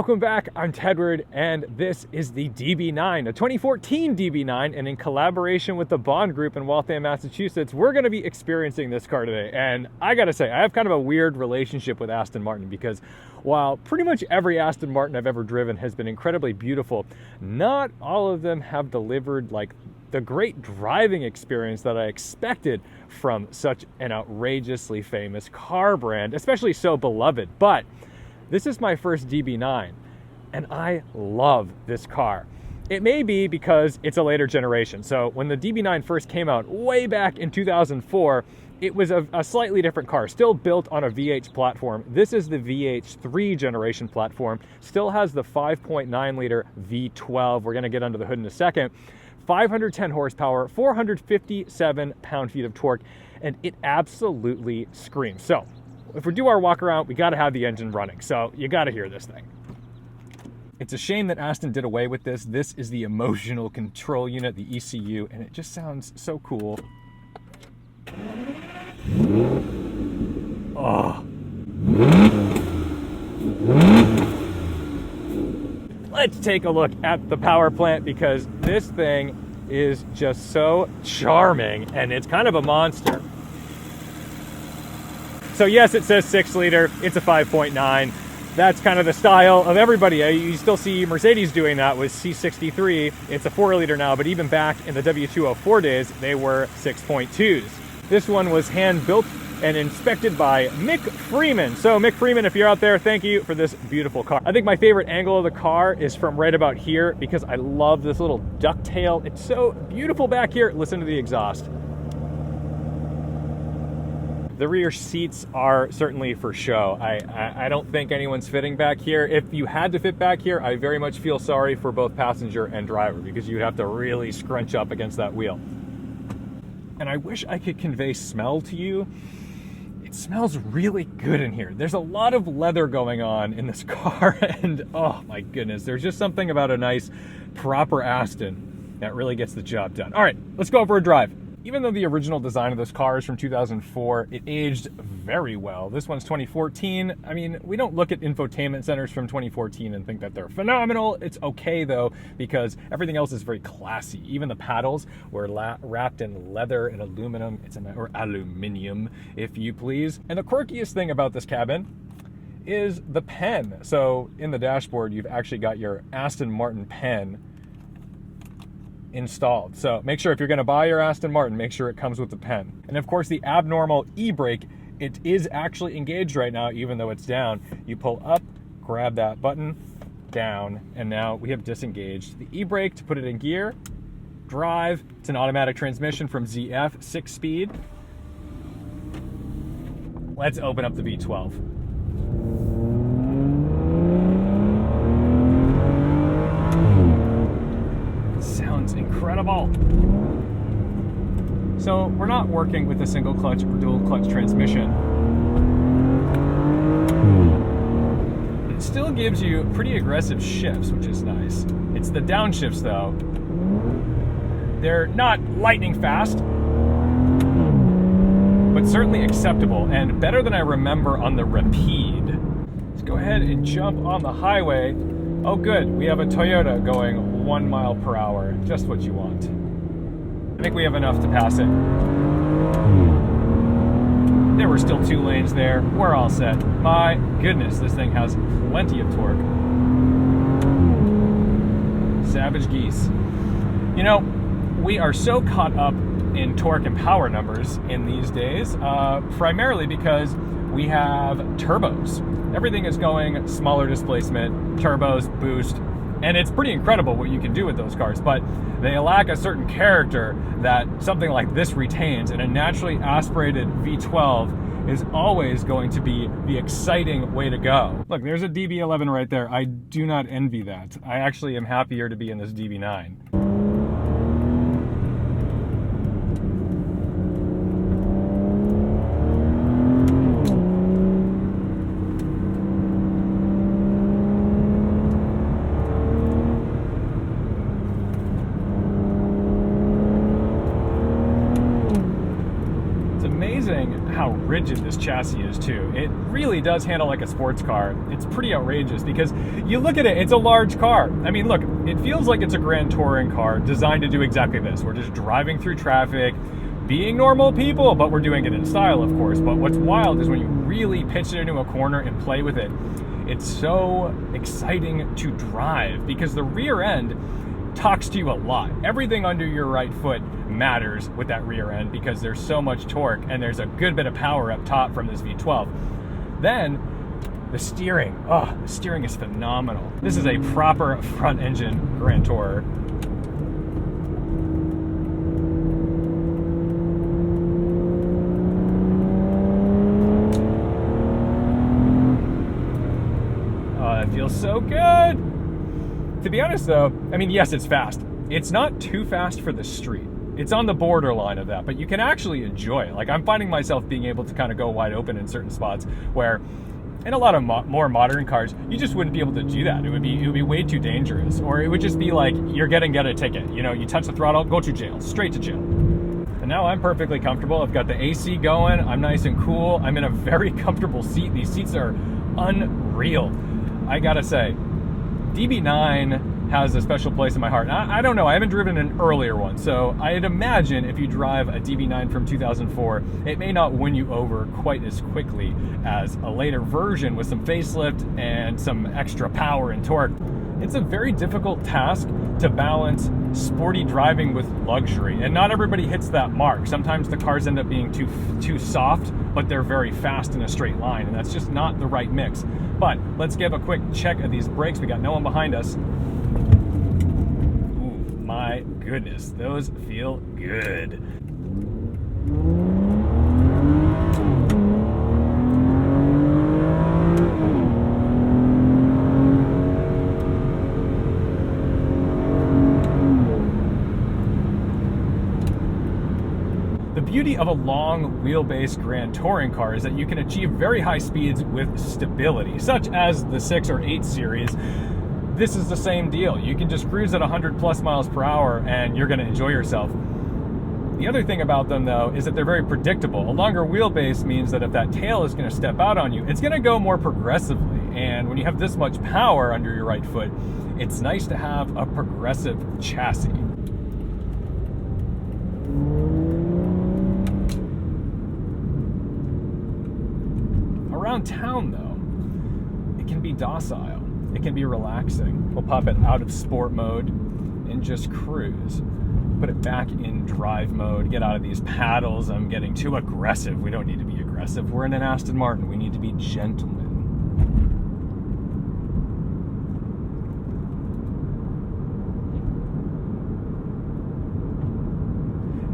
Welcome back, I'm Tedward, and this is the DB9, a 2014 DB9, and in collaboration with the Bond Group in Waltham, Massachusetts, we're going to be experiencing this car today. And I gotta say, I have kind of a weird relationship with Aston Martin because while pretty much every Aston Martin I've ever driven has been incredibly beautiful, not all of them have delivered like the great driving experience that I expected from such an outrageously famous car brand, especially so beloved. But this is my first DB9, and I love this car. It may be because it's a later generation. So when the DB9 first came out way back in 2004, it was a slightly different car, still built on a VH platform. This is the VH3 generation platform, still has the 5.9 liter V12. We're gonna get under the hood in a second. 510 horsepower, 457 pound-feet of torque, and it absolutely screams. So if we do our walk around, we gotta have the engine running. So you gotta hear this thing. It's a shame that Aston did away with this. This is the emotional control unit, the ECU, and it just sounds so cool. Oh. Let's take a look at the power plant because this thing is just so charming and it's kind of a monster. So yes, it says 6 liter, it's a 5.9. That's kind of the style of everybody. You still see Mercedes doing that with C63. It's a 4 liter now, but even back in the W204 days, they were 6.2s. This one was hand built and inspected by Mick Freeman. So Mick Freeman, if you're out there, thank you for this beautiful car. I think my favorite angle of the car is from right about here because I love this little ducktail. It's so beautiful back here. Listen to the exhaust. The rear seats are certainly for show. I don't think anyone's fitting back here. If you had to fit back here, I very much feel sorry for both passenger and driver because you'd have to really scrunch up against that wheel. And I wish I could convey smell to you. It smells really good in here. There's a lot of leather going on in this car and oh my goodness, there's just something about a nice proper Aston that really gets the job done. All right, let's go for a drive. Even though the original design of this car is from 2004, it aged very well. This one's 2014. I mean, we don't look at infotainment centers from 2014 and think that they're phenomenal. It's okay though, because everything else is very classy. Even the paddles were wrapped in leather and aluminum, or aluminium, if you please. And the quirkiest thing about this cabin is the pen. So in the dashboard, you've actually got your Aston Martin pen installed. So make sure if you're going to buy your Aston Martin, make sure it comes with the pen. And of course the abnormal e-brake, it is actually engaged right now even though it's down. You pull up, grab that button, down, and now we have disengaged the e-brake to put it in gear. Drive, it's an automatic transmission from ZF, 6-speed. Let's open up the V12. Incredible. So we're not working with a single clutch or dual clutch transmission. It still gives you pretty aggressive shifts, which is nice. It's the downshifts though. They're not lightning fast, but certainly acceptable and better than I remember on the Rapide. Let's go ahead and jump on the highway. Oh good, we have a Toyota going 1 mile per hour, just what you want. I think we have enough to pass it. There were still 2 lanes there, we're all set. My goodness, this thing has plenty of torque. Savage geese. You know, we are so caught up in torque and power numbers in these days, primarily because we have turbos. Everything is going smaller displacement, turbos, boost, and it's pretty incredible what you can do with those cars, but they lack a certain character that something like this retains, and a naturally aspirated V12 is always going to be the exciting way to go. Look, there's a DB11 right there. I do not envy that. I actually am happier to be in this DB9. amazing how rigid this chassis is too. It really does handle like a sports car. It's pretty outrageous because you look at it, it's a large car. I mean, look, it feels like it's a Grand Touring car designed to do exactly this. We're just driving through traffic, being normal people, but we're doing it in style, of course. But what's wild is when you really pitch it into a corner and play with it, it's so exciting to drive because the rear end talks to you a lot. Everything under your right foot matters with that rear end because there's so much torque and there's a good bit of power up top from this V12. Then the steering, the steering is phenomenal. This is a proper front engine Grand Tourer. Feels so good. To be honest though, I mean, yes, it's fast. It's not too fast for the street. It's on the borderline of that, but you can actually enjoy it. Like I'm finding myself being able to kind of go wide open in certain spots where in a lot of more modern cars, you just wouldn't be able to do that. It would be way too dangerous, or it would just be like you're gonna get a ticket. You know, you touch the throttle, go to jail, straight to jail. And now I'm perfectly comfortable. I've got the AC going. I'm nice and cool. I'm in a very comfortable seat. These seats are unreal. I gotta say, DB9 has a special place in my heart. I don't know, I haven't driven an earlier one, so I'd imagine if you drive a DB9 from 2004, it may not win you over quite as quickly as a later version with some facelift and some extra power and torque. It's a very difficult task to balance sporty driving with luxury, and not everybody hits that mark. Sometimes the cars end up being too soft, but they're very fast in a straight line, and that's just not the right mix. But let's give a quick check of these brakes. We got no one behind us. Ooh, my goodness, those feel good. The beauty of a long wheelbase Grand Touring car is that you can achieve very high speeds with stability, such as the 6 or 8 series. This is the same deal. You can just cruise at 100 plus miles per hour and you're gonna enjoy yourself. The other thing about them though is that they're very predictable. A longer wheelbase means that if that tail is gonna step out on you, it's gonna go more progressively. And when you have this much power under your right foot, it's nice to have a progressive chassis. Around town though, it can be docile, it can be relaxing. We'll pop it out of sport mode and just cruise. Put it back in drive mode, get out of these paddles. I'm getting too aggressive. We don't need to be aggressive. We're in an Aston Martin, we need to be gentlemen.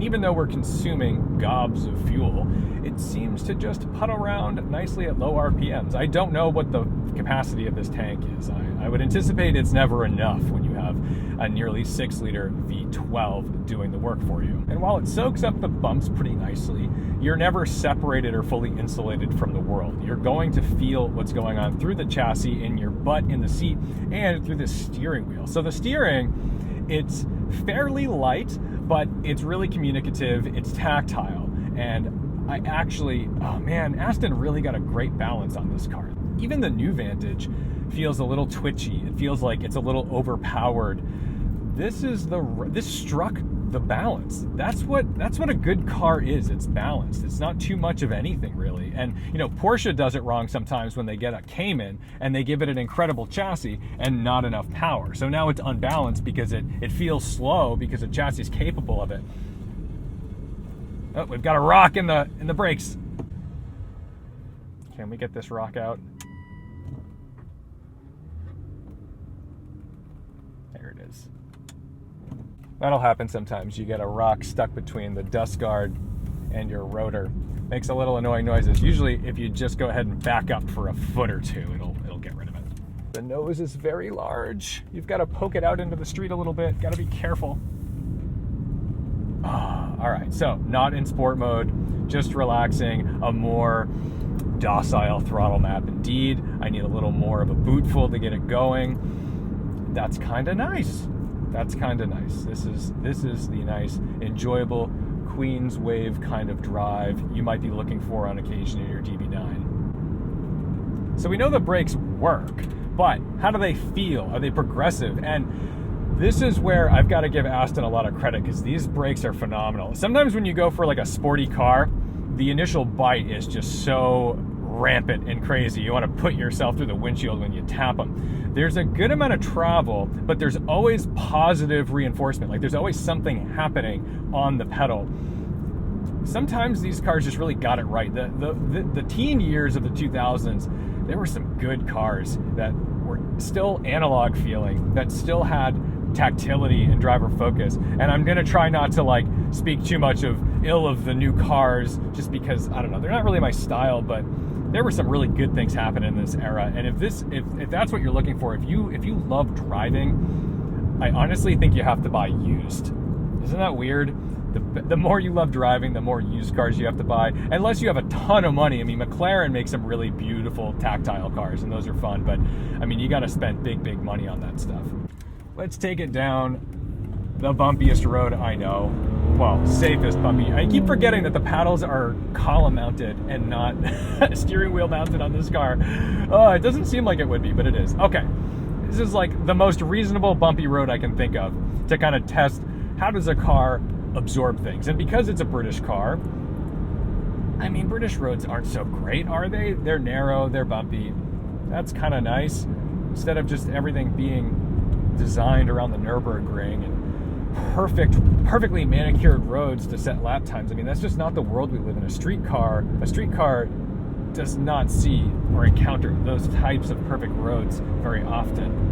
Even though we're consuming gobs of fuel, it seems to just putt around nicely at low RPMs. I don't know what the capacity of this tank is. I would anticipate it's never enough when you have a nearly 6-liter V12 doing the work for you. And while it soaks up the bumps pretty nicely, you're never separated or fully insulated from the world. You're going to feel what's going on through the chassis, in your butt, in the seat, and through the steering wheel. So the steering, it's fairly light, but it's really communicative, it's tactile, and I actually, oh man, Aston really got a great balance on this car. Even the new Vantage feels a little twitchy, it feels like it's a little overpowered. This struck the balance. That's what a good car is. It's balanced. It's not too much of anything really. And you know, Porsche does it wrong sometimes when they get a Cayman and they give it an incredible chassis and not enough power. So now it's unbalanced because it feels slow because the chassis is capable of it. Oh, we've got a rock in the brakes. Can we get this rock out? There it is. That'll happen sometimes. You get a rock stuck between the dust guard and your rotor. Makes a little annoying noises. Usually if you just go ahead and back up for a foot or two, it'll get rid of it. The nose is very large. You've got to poke it out into the street a little bit. Got to be careful. All right, so not in sport mode, just relaxing, a more docile throttle map. Indeed, I need a little more of a bootful to get it going. That's kind of nice. That's kind of nice. This is the nice, enjoyable, Queen's Wave kind of drive you might be looking for on occasion in your DB9. So we know the brakes work, but how do they feel? Are they progressive? And this is where I've got to give Aston a lot of credit, because these brakes are phenomenal. Sometimes when you go for like a sporty car, the initial bite is just so rampant and crazy. You want to put yourself through the windshield when you tap them. There's a good amount of travel, but there's always positive reinforcement. Like there's always something happening on the pedal. Sometimes these cars just really got it right. The teen years of the 2000s, there were some good cars that were still analog feeling, that still had tactility and driver focus. And I'm gonna try not to like speak too much ill of the new cars, just because I don't know, they're not really my style, but there were some really good things happening in this era. And if that's what you're looking for, if you love driving, I honestly think you have to buy used. Isn't that weird? The more you love driving, the more used cars you have to buy, unless you have a ton of money. I mean, McLaren makes some really beautiful tactile cars, and those are fun, but I mean, you got to spend big money on that stuff. Let's take it down the bumpiest road I know. Well, safest bumpy. I keep forgetting that the paddles are column mounted and not steering wheel mounted on this car. Oh, it doesn't seem like it would be, but it is. Okay, this is like the most reasonable bumpy road I can think of to kind of test how does a car absorb things. And because it's a British car, I mean, British roads aren't so great, are they? They're narrow, they're bumpy. That's kind of nice, instead of just everything being designed around the Nürburgring and perfectly manicured roads to set lap times. I mean, that's just not the world we live in. A street car does not see or encounter those types of perfect roads very often.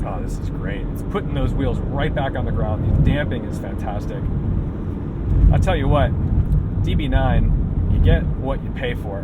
Oh, this is great. It's putting those wheels right back on the ground. The damping is fantastic. I'll tell you what, DB9, you get what you pay for.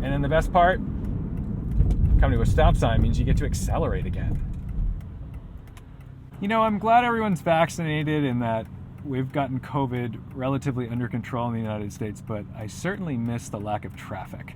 And then the best part, coming to a stop sign means you get to accelerate again. You know, I'm glad everyone's vaccinated and that we've gotten COVID relatively under control in the United States, but I certainly miss the lack of traffic.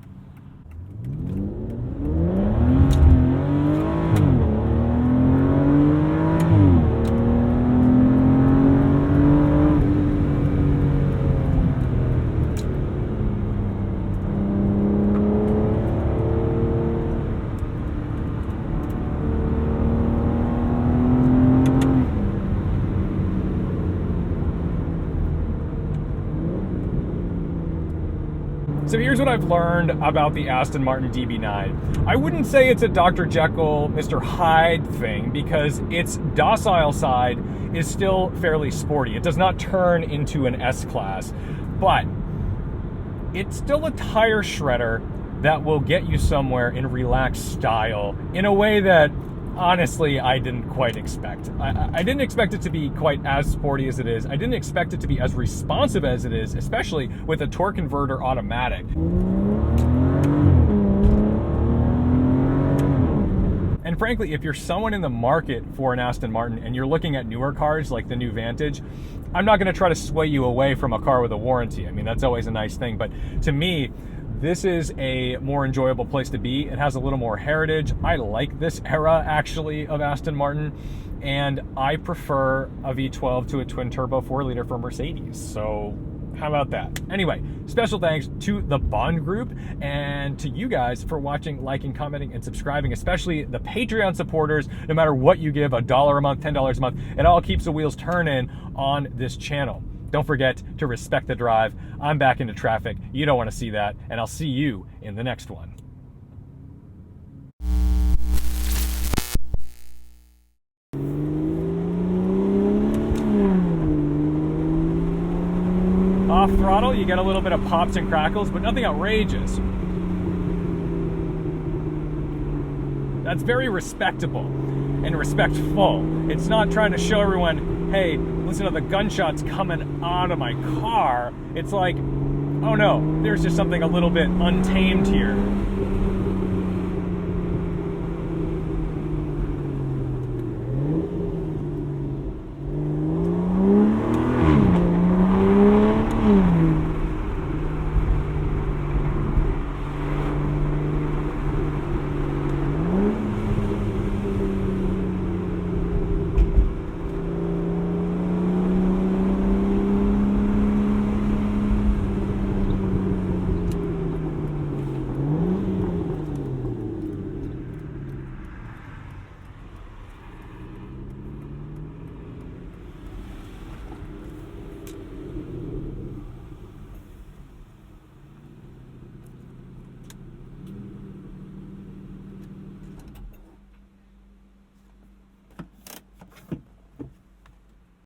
So here's what I've learned about the Aston Martin DB9. I wouldn't say it's a Dr. Jekyll, Mr. Hyde thing, because its docile side is still fairly sporty. It does not turn into an S-Class, but it's still a tire shredder that will get you somewhere in relaxed style in a way that, honestly, I didn't quite expect. I didn't expect it to be quite as sporty as it is. I didn't expect it to be as responsive as it is, especially with a torque converter automatic. And frankly, if you're someone in the market for an Aston Martin and you're looking at newer cars like the new Vantage, I'm not going to try to sway you away from a car with a warranty. I mean, that's always a nice thing. But to me, this is a more enjoyable place to be. It has a little more heritage. I like this era, actually, of Aston Martin, and I prefer a V12 to a twin-turbo 4-liter from Mercedes. So how about that? Anyway, special thanks to the Bond Group and to you guys for watching, liking, commenting, and subscribing, especially the Patreon supporters. No matter what you give, $1 a month, $10 a month, it all keeps the wheels turning on this channel. Don't forget to respect the drive. I'm back into traffic. You don't want to see that, and I'll see you in the next one. Off throttle, you get a little bit of pops and crackles, but nothing outrageous. That's very respectable and respectful. It's not trying to show everyone, hey, listen to the gunshots coming out of my car. It's like, oh no, there's just something a little bit untamed here.